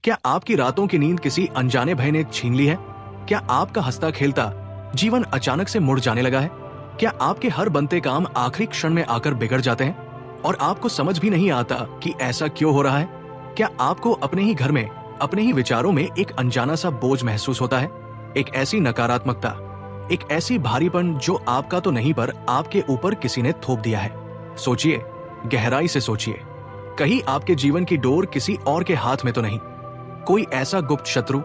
क्या आपकी रातों की नींद किसी अनजाने भय ने छीन ली है? क्या आपका हंसता खेलता जीवन अचानक से मुड़ जाने लगा है? क्या आपके हर बनते काम आखिरी क्षण में आकर बिगड़ जाते हैं और आपको समझ भी नहीं आता कि ऐसा क्यों हो रहा है? क्या आपको अपने ही घर में, अपने ही विचारों में एक अनजाना सा बोझ महसूस होता है? एक ऐसी नकारात्मकता, एक ऐसी भारीपन जो आपका तो नहीं पर आपके ऊपर किसी ने थोप दिया है। सोचिए, गहराई से सोचिए, कहीं आपके जीवन की डोर किसी और के हाथ में तो नहीं? कोई ऐसा गुप्त शत्रु,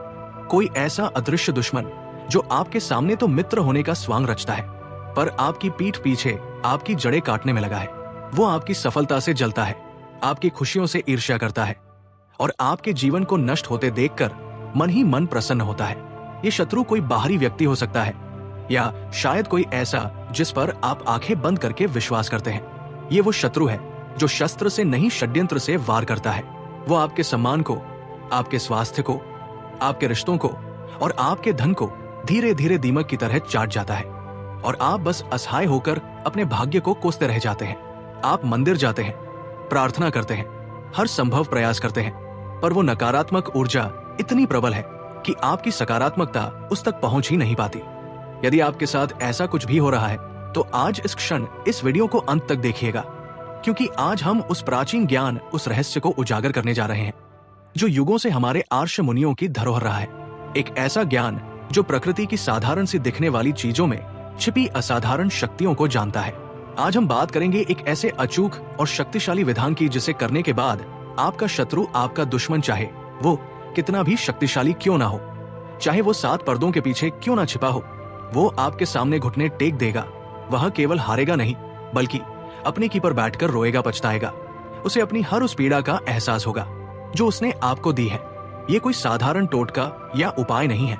कोई ऐसा अदृश्य दुश्मन जो आपके सामने तो मित्र होने का स्वांग रचता है, पर आपकी पीठ पीछे आपकी जड़ें काटने में लगा है। वो आपकी सफलता से जलता है, आपकी खुशियों से ईर्ष्या करता है और आपके जीवन को नष्ट होते देखकर मन ही मन प्रसन्न होता है। ये शत्रु कोई बाहरी व्यक्ति हो सकता है या शायद कोई ऐसा जिस पर आप आंखें बंद करके विश्वास करते हैं। ये वो शत्रु है जो शस्त्र से नहीं षड्यंत्र से वार करता है। वो आपके सम्मान को, आपके स्वास्थ्य को, आपके रिश्तों को और आपके धन को धीरे धीरे दीमक की तरह चाट जाता है और आप बस असहाय होकर अपने भाग्य को कोसते रह जाते हैं। आप मंदिर जाते हैं, प्रार्थना करते हैं, हर संभव प्रयास करते हैं, पर वो नकारात्मक ऊर्जा इतनी प्रबल है कि आपकी सकारात्मकता उस तक पहुंच ही नहीं पाती। यदि आपके साथ ऐसा कुछ भी हो रहा है तो आज इस क्षण इस वीडियो को अंत तक देखिएगा, क्योंकि आज हम उस प्राचीन ज्ञान, उस रहस्य को उजागर करने जा रहे हैं जो युगों से हमारे आर्ष मुनियों की धरोहर रहा है। एक ऐसा ज्ञान जो प्रकृति की साधारण सी दिखने वाली चीजों में छिपी असाधारण शक्तियों को जानता है। आज हम बात करेंगे एक ऐसे अचूक और शक्तिशाली विधान की जिसे करने के बाद आपका शत्रु, आपका दुश्मन, चाहे वो कितना भी शक्तिशाली क्यों ना हो, चाहे वो 7 पर्दों के पीछे क्यों ना छिपा हो, वो आपके सामने घुटने टेक देगा। वह केवल हारेगा नहीं, बल्कि अपने की पर बैठकर रोएगा, पछताएगा। उसे अपनी हर उस पीड़ा का एहसास होगा जो उसने आपको दी है। ये कोई साधारण टोटका या उपाय नहीं है।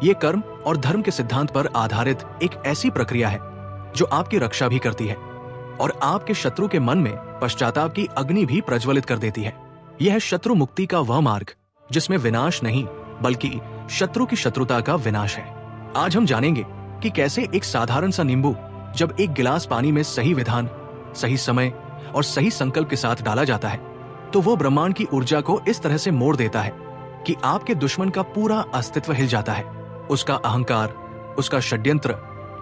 ये कर्म और धर्म के सिद्धांत पर आधारित एक ऐसी प्रक्रिया है जो आपकी रक्षा भी करती है और आपके शत्रु के मन में पश्चाताप की अग्नि भी प्रज्वलित कर देती है। यह है शत्रु मुक्ति का वह मार्ग जिसमें विनाश नहीं बल्कि शत्रु की शत्रुता का विनाश है। आज हम जानेंगे कि कैसे एक साधारण सा नींबू जब एक गिलास पानी में सही विधान, सही समय और सही संकल्प के साथ डाला जाता है तो वो ब्रह्मांड की ऊर्जा को इस तरह से मोड़ देता है कि आपके दुश्मन का पूरा अस्तित्व हिल जाता है। उसका अहंकार, उसका षड्यंत्र,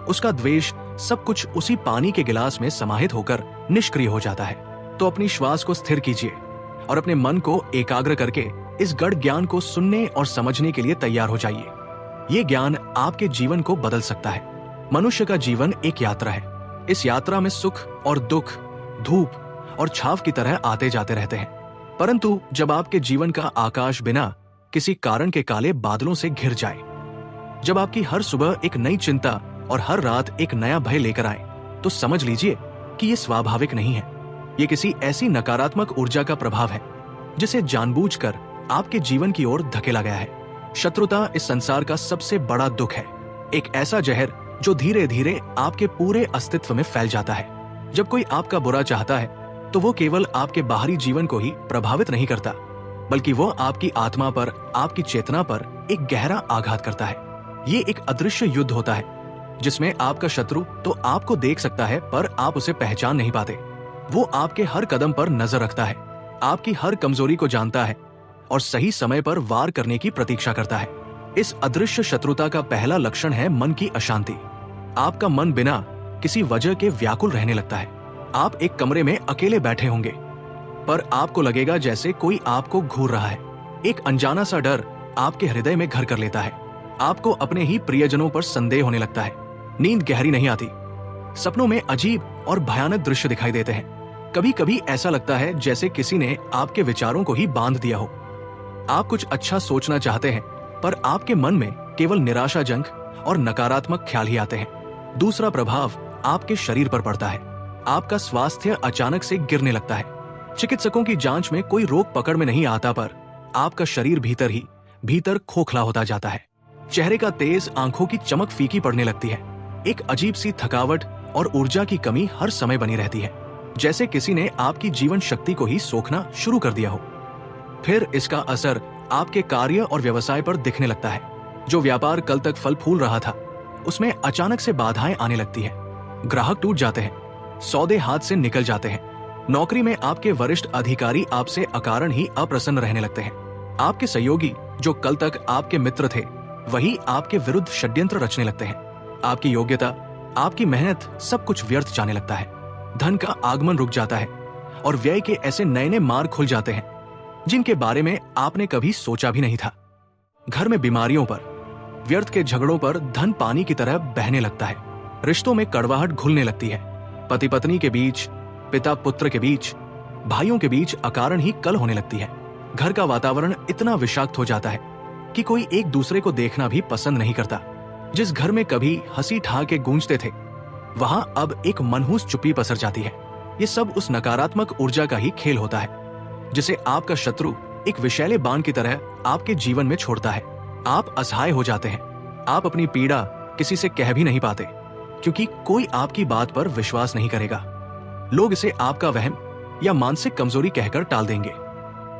उसका द्वेष, सब कुछ उसी पानी के गिलास में समाहित होकर निष्क्रिय हो जाता है। तो अपनी श्वास को स्थिर कीजिए और अपने मन को एकाग्र करके इस गढ़ ज्ञान को सुनने और समझने के लिए तैयार हो जाइए। ये ज्ञान आपके जीवन को बदल सकता है। मनुष्य का जीवन एक यात्रा है। इस यात्रा में सुख और दुख, धूप और छाव की तरह आते जाते रहते हैं, परंतु जब आपके जीवन का आकाश बिना किसी कारण के काले बादलों से घिर जाए, जब आपकी हर सुबह एक नई चिंता और हर रात एक नया भय लेकर आए, तो समझ लीजिए कि ये स्वाभाविक नहीं है। ये किसी ऐसी नकारात्मक ऊर्जा का प्रभाव है जिसे जानबूझकर आपके जीवन की ओर धकेला गया है। शत्रुता इस संसार का सबसे बड़ा दुख है, एक ऐसा जहर जो धीरे धीरे आपके पूरे अस्तित्व में फैल जाता है। जब कोई आपका बुरा चाहता है तो वो केवल आपके बाहरी जीवन को ही प्रभावित नहीं करता, बल्कि वो आपकी आत्मा पर, आपकी चेतना पर एक गहरा आघात करता है। ये एक अदृश्य युद्ध होता है जिसमें आपका शत्रु तो आपको देख सकता है पर आप उसे पहचान नहीं पाते। वो आपके हर कदम पर नजर रखता है, आपकी हर कमजोरी को जानता है और सही समय पर वार करने की प्रतीक्षा करता है। इस अदृश्य शत्रुता का पहला लक्षण है मन की अशांति। आपका मन बिना किसी वजह के व्याकुल रहने लगता है। आप एक कमरे में अकेले बैठे होंगे पर आपको लगेगा जैसे कोई आपको घूर रहा है। एक अनजाना सा डर आपके हृदय में घर कर लेता है। आपको अपने ही प्रियजनों पर संदेह होने लगता है। नींद गहरी नहीं आती। सपनों में अजीब और भयानक दृश्य दिखाई देते हैं। कभी कभी ऐसा लगता है जैसे किसी ने आपके विचारों को ही बांध दिया हो। आप कुछ अच्छा सोचना चाहते हैं पर आपके मन में केवल निराशाजनक और नकारात्मक ख्याल ही आते हैं। दूसरा प्रभाव आपके शरीर पर पड़ता है। आपका स्वास्थ्य अचानक से गिरने लगता है। चिकित्सकों की जांच में कोई रोग पकड़ में नहीं आता पर आपका शरीर भीतर ही भीतर खोखला होता जाता है। चेहरे का तेज, आंखों की चमक फीकी पड़ने लगती है। एक अजीब सी थकावट और ऊर्जा की कमी हर समय बनी रहती है, जैसे किसी ने आपकी जीवन शक्ति को ही सोखना शुरू कर दिया हो। फिर इसका असर आपके कार्य और व्यवसाय पर दिखने लगता है। जो व्यापार कल तक फल फूल रहा था उसमें अचानक से बाधाएं आने लगती है। ग्राहक टूट जाते हैं, सौदे हाथ से निकल जाते हैं। नौकरी में आपके वरिष्ठ अधिकारी आपसे अकारण ही अप्रसन्न रहने लगते हैं। आपके सहयोगी जो कल तक आपके मित्र थे, वही आपके विरुद्ध षड्यंत्र रचने लगते हैं। आपकी योग्यता, आपकी मेहनत, सब कुछ व्यर्थ जाने लगता है। धन का आगमन रुक जाता है और व्यय के ऐसे नए नए मार्ग खुल जाते हैं जिनके बारे में आपने कभी सोचा भी नहीं था। घर में बीमारियों पर, व्यर्थ के झगड़ों पर धन पानी की तरह बहने लगता है। रिश्तों में कड़वाहट घुलने लगती है। पति पत्नी के बीच, पिता पुत्र के बीच, भाइयों के बीच अकारण ही कल होने लगती है। घर का वातावरण इतना विषाक्त हो जाता है कि कोई एक दूसरे को देखना भी पसंद नहीं करता। जिस घर में कभी हंसी ठहाके गूंजते थे, वहां अब एक मनहूस चुप्पी पसर जाती है। ये सब उस नकारात्मक ऊर्जा का ही खेल होता है जिसे आपका शत्रु एक विषैले बाण की तरह आपके जीवन में छोड़ता है। आप असहाय हो जाते हैं। आप अपनी पीड़ा किसी से कह भी नहीं पाते क्योंकि कोई आपकी बात पर विश्वास नहीं करेगा। लोग इसे आपका वहम या मानसिक कमजोरी कहकर टाल देंगे।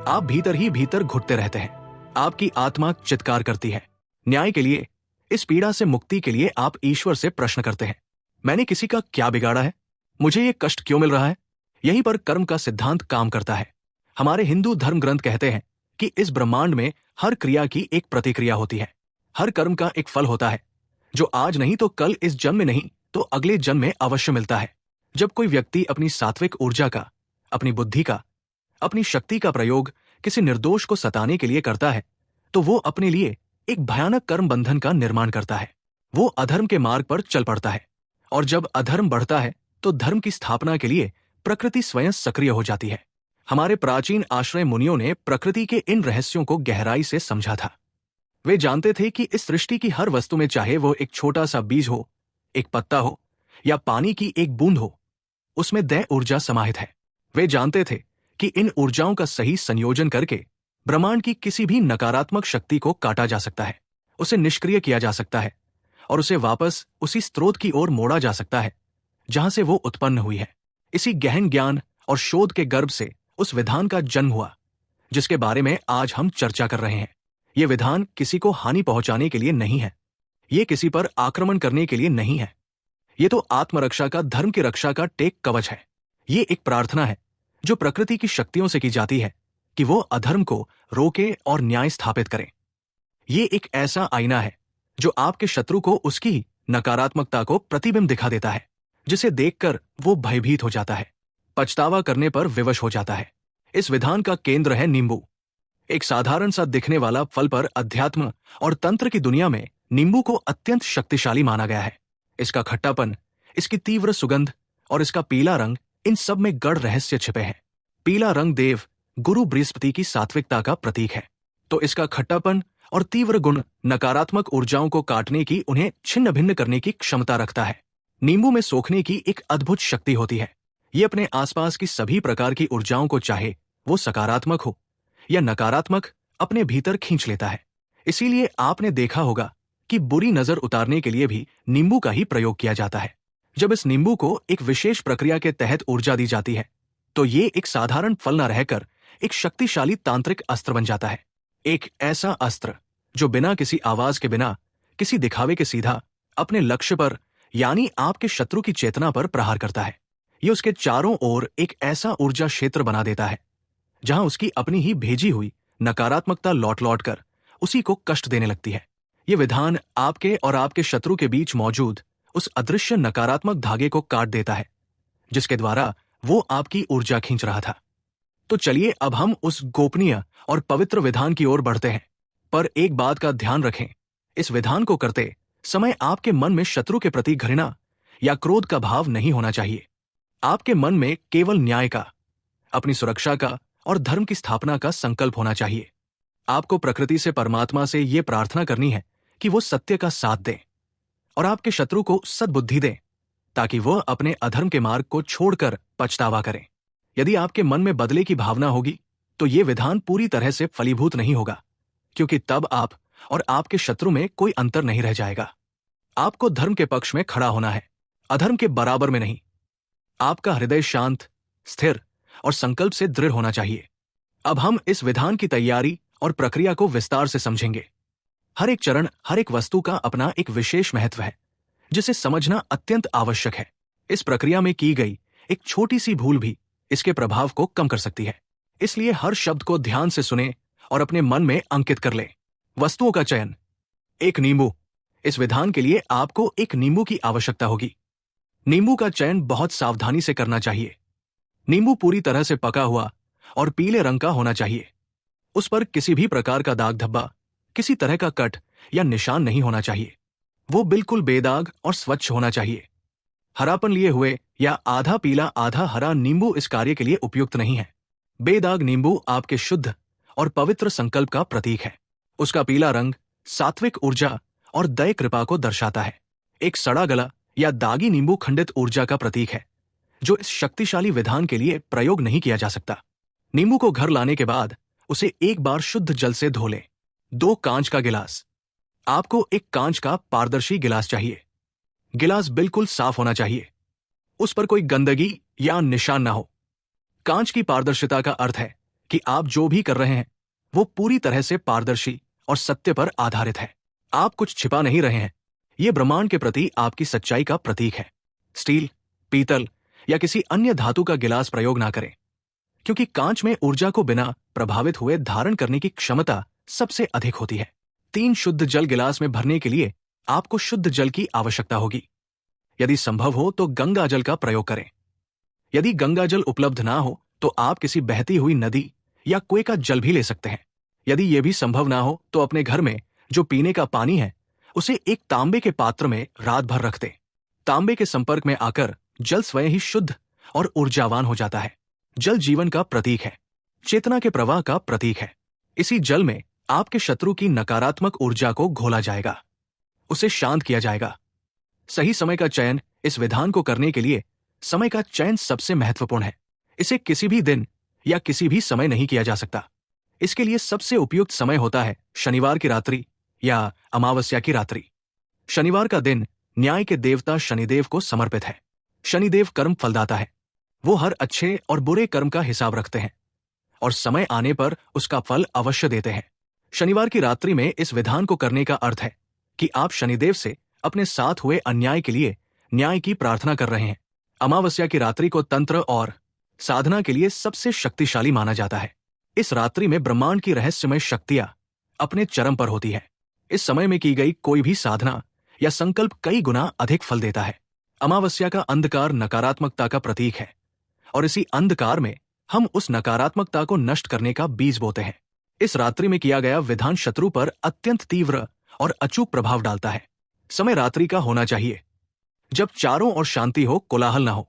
आप भीतर ही भीतर घुटते रहते हैं। आपकी आत्मा चित्कार करती है न्याय के लिए। इस पीड़ा से मुक्ति के लिए आप ईश्वर से प्रश्न करते हैं, मैंने किसी का क्या बिगाड़ा है? मुझे ये कष्ट क्यों मिल रहा है? यहीं पर कर्म का सिद्धांत काम करता है। हमारे हिंदू धर्म ग्रंथ कहते हैं कि इस ब्रह्मांड में हर क्रिया की एक प्रतिक्रिया होती है। हर कर्म का एक फल होता है जो आज नहीं तो कल, इस जन्म में नहीं तो अगले जन्म में अवश्य मिलता है। जब कोई व्यक्ति अपनी सात्विक ऊर्जा का, अपनी बुद्धि का, अपनी शक्ति का प्रयोग किसी निर्दोष को सताने के लिए करता है तो वो अपने लिए एक भयानक कर्म बंधन का निर्माण करता है। वो अधर्म के मार्ग पर चल पड़ता है और जब अधर्म बढ़ता है तो धर्म की स्थापना के लिए प्रकृति स्वयं सक्रिय हो जाती है। हमारे प्राचीन आश्रय मुनियों ने प्रकृति के इन रहस्यों को गहराई से समझा था। वे जानते थे कि इस सृष्टि की हर वस्तु में, चाहे वो एक छोटा सा बीज हो, एक पत्ता हो या पानी की एक बूंद हो, उसमें दैव ऊर्जा समाहित है। वे जानते थे कि इन ऊर्जाओं का सही संयोजन करके ब्रह्मांड की किसी भी नकारात्मक शक्ति को काटा जा सकता है, उसे निष्क्रिय किया जा सकता है और उसे वापस उसी स्रोत की ओर मोड़ा जा सकता है जहां से वो उत्पन्न हुई है। इसी गहन ज्ञान और शोध के गर्भ से उस विधान का जन्म हुआ जिसके बारे में आज हम चर्चा कर रहे हैं। ये विधान किसी को हानि पहुंचाने के लिए नहीं है। ये किसी पर आक्रमण करने के लिए नहीं है। ये तो आत्मरक्षा का, धर्म की रक्षा का टेक कवच है। ये एक प्रार्थना है जो प्रकृति की शक्तियों से की जाती है कि वो अधर्म को रोके और न्याय स्थापित करे। ये एक ऐसा आईना है जो आपके शत्रु को उसकी नकारात्मकता को प्रतिबिंब दिखा देता है, जिसे देखकर वो भयभीत हो जाता है, पछतावा करने पर विवश हो जाता है। इस विधान का केंद्र है नींबू। एक साधारण सा दिखने वाला फल पर अध्यात्म और तंत्र की दुनिया में नींबू को अत्यंत शक्तिशाली माना गया है। इसका खट्टापन, इसकी तीव्र सुगंध और इसका पीला रंग, इन सब में गढ़ रहस्य छिपे हैं। पीला रंग देव गुरु बृहस्पति की सात्विकता का प्रतीक है, तो इसका खट्टापन और तीव्र गुण नकारात्मक ऊर्जाओं को काटने की, उन्हें छिन्न भिन्न करने की क्षमता रखता है। नींबू में सोखने की एक अद्भुत शक्ति होती है। ये अपने आसपास की सभी प्रकार की ऊर्जाओं को, चाहे वो सकारात्मक हो या नकारात्मक, अपने भीतर खींच लेता है। इसीलिए आपने देखा होगा कि बुरी नजर उतारने के लिए भी नींबू का ही प्रयोग किया जाता है। जब इस नींबू को एक विशेष प्रक्रिया के तहत ऊर्जा दी जाती है तो ये एक साधारण फल न रहकर एक शक्तिशाली तांत्रिक अस्त्र बन जाता है। एक ऐसा अस्त्र जो बिना किसी आवाज के, बिना किसी दिखावे के सीधा अपने लक्ष्य पर, यानी आपके शत्रु की चेतना पर प्रहार करता है। ये उसके चारों ओर एक ऐसा ऊर्जा क्षेत्र बना देता है जहां उसकी अपनी ही भेजी हुई नकारात्मकता लौट लौट कर उसी को कष्ट देने लगती है। ये विधान आपके और आपके शत्रु के बीच मौजूद उस अदृश्य नकारात्मक धागे को काट देता है जिसके द्वारा वो आपकी ऊर्जा खींच रहा था। तो चलिए अब हम उस गोपनीय और पवित्र विधान की ओर बढ़ते हैं। पर एक बात का ध्यान रखें, इस विधान को करते समय आपके मन में शत्रु के प्रति घृणा या क्रोध का भाव नहीं होना चाहिए। आपके मन में केवल न्याय का, अपनी सुरक्षा का और धर्म की स्थापना का संकल्प होना चाहिए। आपको प्रकृति से, परमात्मा से ये प्रार्थना करनी है कि वो सत्य का साथ दे और आपके शत्रु को सद्बुद्धि दे ताकि वह अपने अधर्म के मार्ग को छोड़कर पछतावा करे। यदि आपके मन में बदले की भावना होगी तो ये विधान पूरी तरह से फलीभूत नहीं होगा, क्योंकि तब आप और आपके शत्रु में कोई अंतर नहीं रह जाएगा। आपको धर्म के पक्ष में खड़ा होना है, अधर्म के बराबर में नहीं। आपका हृदय शांत, स्थिर और संकल्प से दृढ़ होना चाहिए। अब हम इस विधान की तैयारी और प्रक्रिया को विस्तार से समझेंगे। हर एक चरण, हर एक वस्तु का अपना एक विशेष महत्व है जिसे समझना अत्यंत आवश्यक है। इस प्रक्रिया में की गई एक छोटी सी भूल भी इसके प्रभाव को कम कर सकती है। इसलिए हर शब्द को ध्यान से सुने और अपने मन में अंकित कर लें। वस्तुओं का चयन। एक नींबू। इस विधान के लिए आपको एक नींबू की आवश्यकता होगी। नींबू का चयन बहुत सावधानी से करना चाहिए। नींबू पूरी तरह से पका हुआ और पीले रंग का होना चाहिए। उस पर किसी भी प्रकार का दाग धब्बा, किसी तरह का कट या निशान नहीं होना चाहिए। वो बिल्कुल बेदाग और स्वच्छ होना चाहिए। हरापन लिए हुए या आधा पीला आधा हरा नींबू इस कार्य के लिए उपयुक्त नहीं है। बेदाग नींबू आपके शुद्ध और पवित्र संकल्प का प्रतीक है। उसका पीला रंग सात्विक ऊर्जा और दया कृपा को दर्शाता है। एक सड़ा गला या दागी नींबू खंडित ऊर्जा का प्रतीक है, जो इस शक्तिशाली विधान के लिए प्रयोग नहीं किया जा सकता। नींबू को घर लाने के बाद उसे एक बार शुद्ध जल से धो लें। 2 कांच का गिलास। आपको एक कांच का पारदर्शी गिलास चाहिए। गिलास बिल्कुल साफ होना चाहिए। उस पर कोई गंदगी या निशान ना हो। कांच की पारदर्शिता का अर्थ है कि आप जो भी कर रहे हैं वो पूरी तरह से पारदर्शी और सत्य पर आधारित है। आप कुछ छिपा नहीं रहे हैं। ये ब्रह्मांड के प्रति आपकी सच्चाई का प्रतीक है। स्टील, पीतल या किसी अन्य धातु का गिलास प्रयोग ना करें, क्योंकि कांच में ऊर्जा को बिना प्रभावित हुए धारण करने की क्षमता सबसे अधिक होती है। 3 शुद्ध जल गिलास में भरने के लिए आपको शुद्ध जल की आवश्यकता होगी। यदि संभव हो तो गंगा जल का प्रयोग करें। यदि गंगा जल उपलब्ध ना हो तो आप किसी बहती हुई नदी या कुएं का जल भी ले सकते हैं। यदि यह भी संभव ना हो तो अपने घर में जो पीने का पानी है उसे एक तांबे के पात्र में रात भर रख दें। तांबे के संपर्क में आकर जल स्वयं ही शुद्ध और ऊर्जावान हो जाता है। जल जीवन का प्रतीक है, चेतना के प्रवाह का प्रतीक है। इसी जल में आपके शत्रु की नकारात्मक ऊर्जा को घोला जाएगा, उसे शांत किया जाएगा। सही समय का चयन। इस विधान को करने के लिए समय का चयन सबसे महत्वपूर्ण है। इसे किसी भी दिन या किसी भी समय नहीं किया जा सकता। इसके लिए सबसे उपयुक्त समय होता है शनिवार की रात्रि या अमावस्या की रात्रि। शनिवार का दिन न्याय के देवता शनिदेव को समर्पित है। शनिदेव कर्म फलदाता है। वो हर अच्छे और बुरे कर्म का हिसाब रखते हैं और समय आने पर उसका फल अवश्य देते हैं। शनिवार की रात्रि में इस विधान को करने का अर्थ है कि आप शनिदेव से अपने साथ हुए अन्याय के लिए न्याय की प्रार्थना कर रहे हैं। अमावस्या की रात्रि को तंत्र और साधना के लिए सबसे शक्तिशाली माना जाता है। इस रात्रि में ब्रह्मांड की रहस्यमय शक्तियां अपने चरम पर होती है। इस समय में की गई कोई भी साधना या संकल्प कई गुना अधिक फल देता है। अमावस्या का अंधकार नकारात्मकता का प्रतीक है और इसी अंधकार में हम उस नकारात्मकता को नष्ट करने का बीज बोते हैं। इस रात्रि में किया गया विधान शत्रु पर अत्यंत तीव्र और अचूक प्रभाव डालता है। समय रात्रि का होना चाहिए जब चारों ओर शांति हो, कोलाहल ना हो।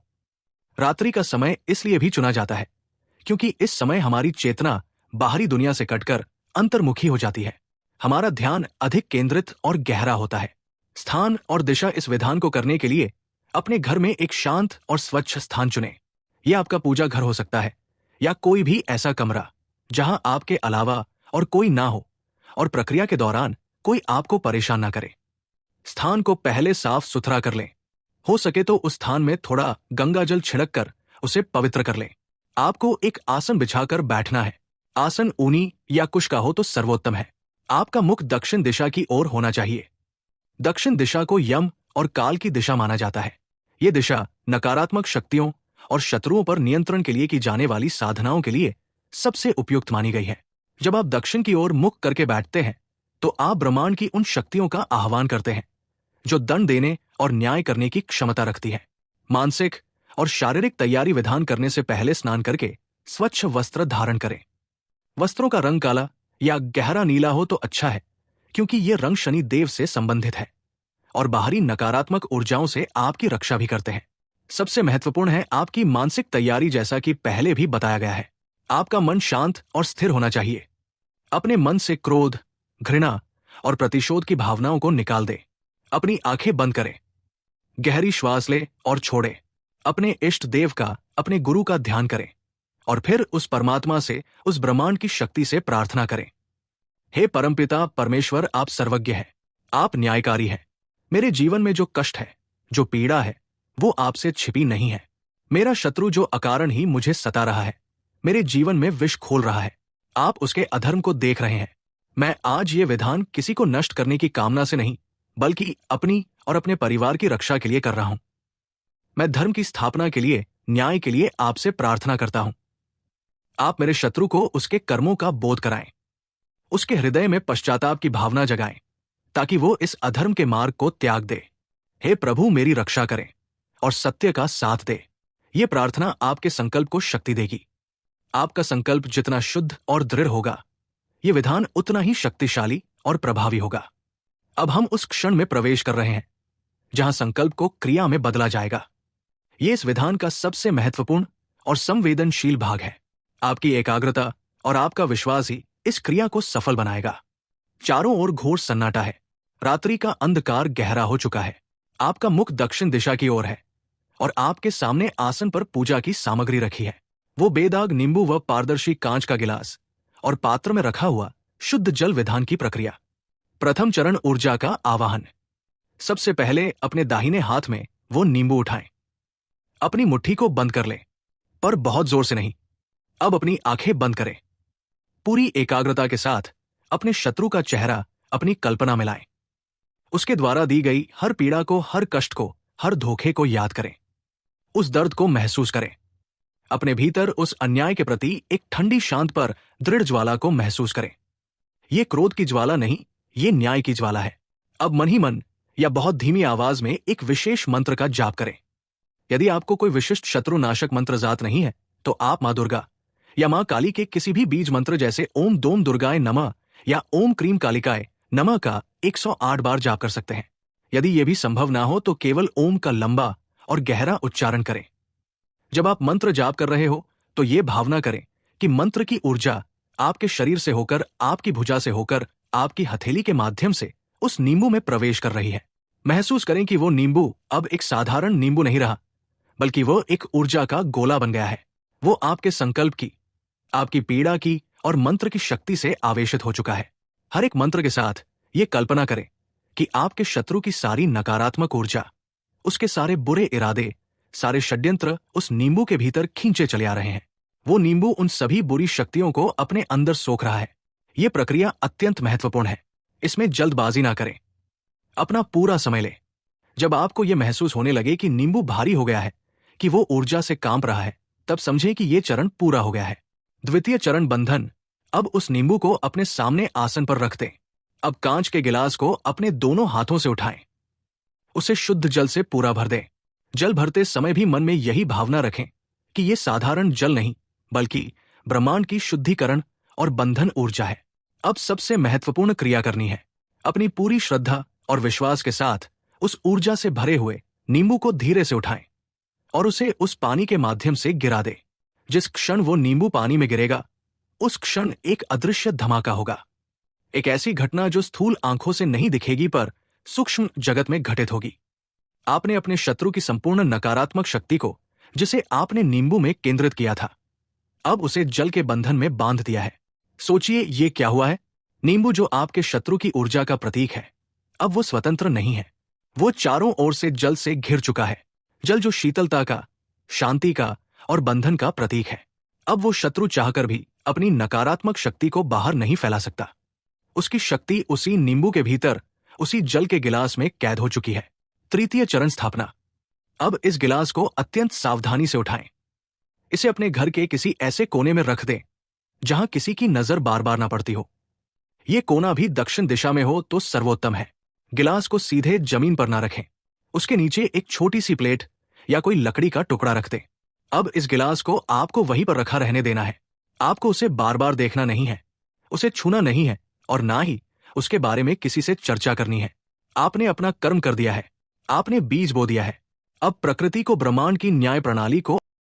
रात्रि का समय इसलिए भी चुना जाता है क्योंकि इस समय हमारी चेतना बाहरी दुनिया से कटकर अंतर्मुखी हो जाती है। हमारा ध्यान अधिक केंद्रित और गहरा होता है। स्थान और दिशा। इस विधान को करने के लिए अपने घर में एक शांत और स्वच्छ स्थान चुनें। यह आपका पूजा घर हो सकता है या कोई भी ऐसा कमरा जहां आपके अलावा और कोई ना हो और प्रक्रिया के दौरान कोई आपको परेशान ना करे। स्थान को पहले साफ सुथरा कर लें। हो सके तो उस स्थान में थोड़ा गंगा जल छिड़क कर उसे पवित्र कर लें। आपको एक आसन बिछाकर बैठना है। आसन ऊनी या कुश का हो तो सर्वोत्तम है। आपका मुख दक्षिण दिशा की ओर होना चाहिए। दक्षिण दिशा को यम और काल की दिशा माना जाता है। ये दिशा नकारात्मक शक्तियों और शत्रुओं पर नियंत्रण के लिए की जाने वाली साधनाओं के लिए सबसे उपयुक्त मानी गई है। जब आप दक्षिण की ओर मुख करके बैठते हैं तो आप ब्रह्मांड की उन शक्तियों का आह्वान करते हैं जो दंड देने और न्याय करने की क्षमता रखती है। मानसिक और शारीरिक तैयारी। विधान करने से पहले स्नान करके स्वच्छ वस्त्र धारण करें। वस्त्रों का रंग काला या गहरा नीला हो तो अच्छा है, क्योंकि ये रंग शनि देव से संबंधित है और बाहरी नकारात्मक ऊर्जाओं से आपकी रक्षा भी करते हैं। सबसे महत्वपूर्ण है आपकी मानसिक तैयारी। जैसा कि पहले भी बताया गया है, आपका मन शांत और स्थिर होना चाहिए। अपने मन से क्रोध, घृणा और प्रतिशोध की भावनाओं को निकाल दें। अपनी आंखें बंद करें। गहरी श्वास लें और छोड़ें। अपने इष्ट देव का, अपने गुरु का ध्यान करें और फिर उस परमात्मा से, उस ब्रह्मांड की शक्ति से प्रार्थना करें। हे परमपिता परमेश्वर, आप सर्वज्ञ हैं, आप न्यायकारी हैं। मेरे जीवन में जो कष्ट है, जो पीड़ा है, वो आपसे छिपी नहीं है। मेरा शत्रु जो अकारण ही मुझे सता रहा है, मेरे जीवन में विष खोल रहा है, आप उसके अधर्म को देख रहे हैं। मैं आज ये विधान किसी को नष्ट करने की कामना से नहीं, बल्कि अपनी और अपने परिवार की रक्षा के लिए कर रहा हूं। मैं धर्म की स्थापना के लिए, न्याय के लिए आपसे प्रार्थना करता हूं। आप मेरे शत्रु को उसके कर्मों का बोध कराएं। उसके हृदय में पश्चाताप की भावना जगाएं, ताकि वो इस अधर्म के मार्ग को त्याग दे। हे प्रभु, मेरी रक्षा करें और सत्य का साथ दे। ये प्रार्थना आपके संकल्प को शक्ति देगी। आपका संकल्प जितना शुद्ध और दृढ़ होगा, ये विधान उतना ही शक्तिशाली और प्रभावी होगा। अब हम उस क्षण में प्रवेश कर रहे हैं जहां संकल्प को क्रिया में बदला जाएगा। ये इस विधान का सबसे महत्वपूर्ण और संवेदनशील भाग है। आपकी एकाग्रता और आपका विश्वास ही इस क्रिया को सफल बनाएगा। चारों ओर घोर सन्नाटा है। रात्रि का अंधकार गहरा हो चुका है। आपका मुख दक्षिण दिशा की ओर है और आपके सामने आसन पर पूजा की सामग्री रखी है। वो बेदाग नींबू व पारदर्शी कांच का गिलास और पात्र में रखा हुआ शुद्ध जल विधान की प्रक्रिया। प्रथम चरण, ऊर्जा का आवाहन। सबसे पहले अपने दाहिने हाथ में वो नींबू उठाएं। अपनी मुट्ठी को बंद कर लें, पर बहुत जोर से नहीं। अब अपनी आंखें बंद करें। पूरी एकाग्रता के साथ अपने शत्रु का चेहरा अपनी कल्पना में लाएं। उसके द्वारा दी गई हर पीड़ा को, हर कष्ट को, हर धोखे को याद करें। उस दर्द को महसूस करें। अपने भीतर उस अन्याय के प्रति एक ठंडी, शांत पर दृढ़ ज्वाला को महसूस करें। ये क्रोध की ज्वाला नहीं, ये न्याय की ज्वाला है। अब मन ही मन या बहुत धीमी आवाज में एक विशेष मंत्र का जाप करें। यदि आपको कोई विशिष्ट शत्रुनाशक मंत्र जात नहीं है, तो आप मां दुर्गा या मां काली के किसी भी बीज मंत्र जैसे ओम दोम दुर्गाय नमः या ओम क्रीम कालिकाय नमः का 108 बार जाप कर सकते हैं। यदि यह भी संभव ना हो तो केवल ओम का लंबा और गहरा उच्चारण करें। जब आप मंत्र जाप कर रहे हो तो ये भावना करें कि मंत्र की ऊर्जा आपके शरीर से होकर, आपकी भुजा से होकर, आपकी हथेली के माध्यम से उस नींबू में प्रवेश कर रही है। महसूस करें कि वो नींबू अब एक साधारण नींबू नहीं रहा, बल्कि वो एक ऊर्जा का गोला बन गया है। वो आपके संकल्प की, आपकी पीड़ा की और मंत्र की शक्ति से आवेशित हो चुका है। हर एक मंत्र के साथ ये कल्पना करें कि आपके शत्रु की सारी नकारात्मक ऊर्जा, उसके सारे बुरे इरादे, सारे षड्यंत्र उस नींबू के भीतर खींचे चले आ रहे हैं। वो नींबू उन सभी बुरी शक्तियों को अपने अंदर सोख रहा है। ये प्रक्रिया अत्यंत महत्वपूर्ण है। इसमें जल्दबाजी ना करें। अपना पूरा समय लें। जब आपको यह महसूस होने लगे कि नींबू भारी हो गया है, कि वो ऊर्जा से कांप रहा है, तब समझें कि यह चरण पूरा हो गया है। द्वितीय चरण, बंधन। अब उस नींबू को अपने सामने आसन पर रख दें। अब कांच के गिलास को अपने दोनों हाथों से उठाएं। उसे शुद्ध जल से पूरा भर दें। जल भरते समय भी मन में यही भावना रखें कि यह साधारण जल नहीं, बल्कि ब्रह्मांड की शुद्धिकरण और बंधन ऊर्जा है। अब सबसे महत्वपूर्ण क्रिया करनी है। अपनी पूरी श्रद्धा और विश्वास के साथ उस ऊर्जा से भरे हुए नींबू को धीरे से उठाएं और उसे उस पानी के माध्यम से गिरा दें। जिस क्षण वो नींबू पानी में गिरेगा, उस क्षण एक अदृश्य धमाका होगा। एक ऐसी घटना जो स्थूल आंखों से नहीं दिखेगी, पर सूक्ष्म जगत में घटित होगी। आपने अपने शत्रु की संपूर्ण नकारात्मक शक्ति को, जिसे आपने नींबू में केंद्रित किया था, अब उसे जल के बंधन में बांध दिया है। सोचिए, ये क्या हुआ है। नींबू जो आपके शत्रु की ऊर्जा का प्रतीक है, अब वो स्वतंत्र नहीं है। वो चारों ओर से जल से घिर चुका है। जल जो शीतलता का, शांति का और बंधन का प्रतीक है। अब वो शत्रु चाहकर भी अपनी नकारात्मक शक्ति को बाहर नहीं फैला सकता। उसकी शक्ति उसी नींबू के भीतर, उसी जल के गिलास में कैद हो चुकी है। तृतीय चरण, स्थापना। अब इस गिलास को अत्यंत सावधानी से उठाएं। इसे अपने घर के किसी ऐसे कोने में रख दें जहां किसी की नजर बार बार ना पड़ती हो। ये कोना भी दक्षिण दिशा में हो तो सर्वोत्तम है। गिलास को सीधे जमीन पर ना रखें। उसके नीचे एक छोटी सी प्लेट या कोई लकड़ी का टुकड़ा रख दें। अब इस गिलास को आपको वहीं पर रखा रहने देना है। आपको उसे बार बार देखना नहीं है, उसे छूना नहीं है और ना ही उसके बारे में किसी से चर्चा करनी है। आपने अपना कर्म कर दिया है। आपने बीज बो दिया है। अब प्रकृति को, ब्रह्मांड की न्याय प्रणाली को